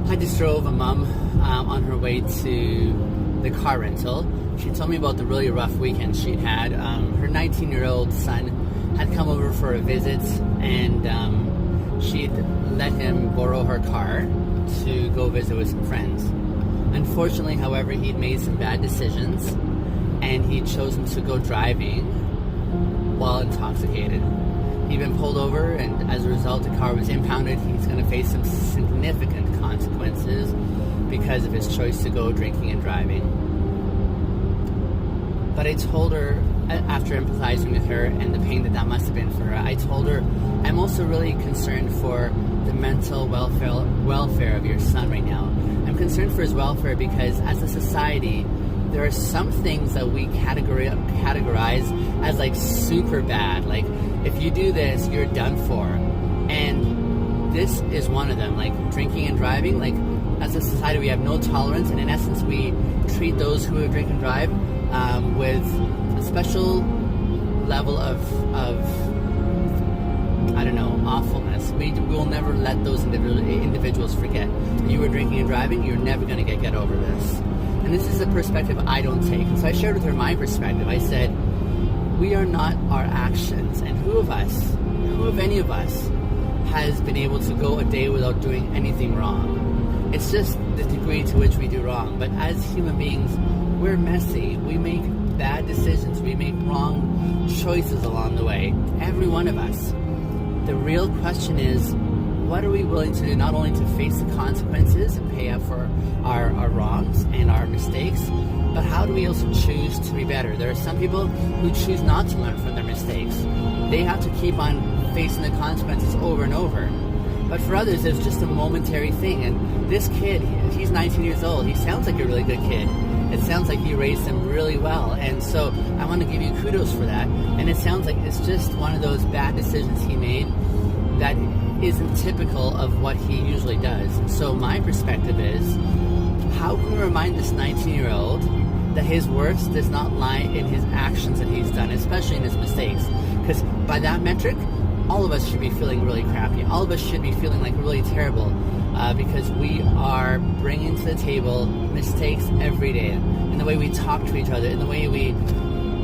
I just drove a mom on her way to the car rental. She told me about the really rough weekend she'd had. Her 19-year-old son had come over for a visit, and she'd let him borrow her car to go visit with some friends. Unfortunately, however, he'd made some bad decisions, and he'd chosen to go driving while intoxicated. He'd been pulled over, and as a result, the car was impounded. He's going to face some significant consequences because of his choice to go drinking and driving. But I told her, after empathizing with her and the pain that must have been for her, I told her, I'm also really concerned for the mental welfare of your son right now. I'm concerned for his welfare because as a society, there are some things that we categorize as like super bad. Like, if you do this, you're done for. And this is one of them, like drinking and driving. Like, as a society, we have no tolerance, and in essence, we treat those who drink and drive with a special level of I don't know, awfulness. We will never let those individuals forget. You were drinking and driving, you're never going to get over this. And this is a perspective I don't take. And so I shared with her my perspective. I said, we are not our actions. And who of any of us, has been able to go a day without doing anything wrong? It's just the degree to which we do wrong. But as human beings, we're messy. We make bad decisions. We make wrong choices along the way. Every one of us. The real question is, what are we willing to do, not only to face the consequences and pay up for our wrongs and our mistakes, but how do we also choose to be better? There are some people who choose not to learn from their mistakes. They have to keep on facing the consequences over and over. But for others, it's just a momentary thing. And this kid, he's 19 years old. He sounds like a really good kid. It sounds like you raised him really well. And so I want to give you kudos for that. And it sounds like it's just one of those bad decisions he made that isn't typical of what he usually does. So my perspective is, how can we remind this 19-year-old that his worth does not lie in his actions that he's done, especially in his mistakes? Because by that metric, all of us should be feeling really crappy. All of us should be feeling like really terrible because we are bringing to the table mistakes every day in the way we talk to each other, in the way we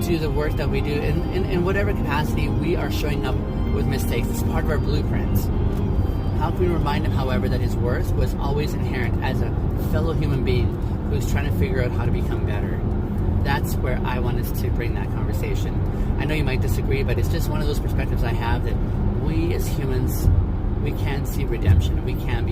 do the work that we do. In whatever capacity, we are showing up with mistakes. It's part of our blueprints. How can we remind him, however, that his worth was always inherent as a fellow human being who's trying to figure out how to become better? That's where I want us to bring that conversation. I know you might disagree, but it's just one of those perspectives I have, that we as humans, we can see redemption, and we can be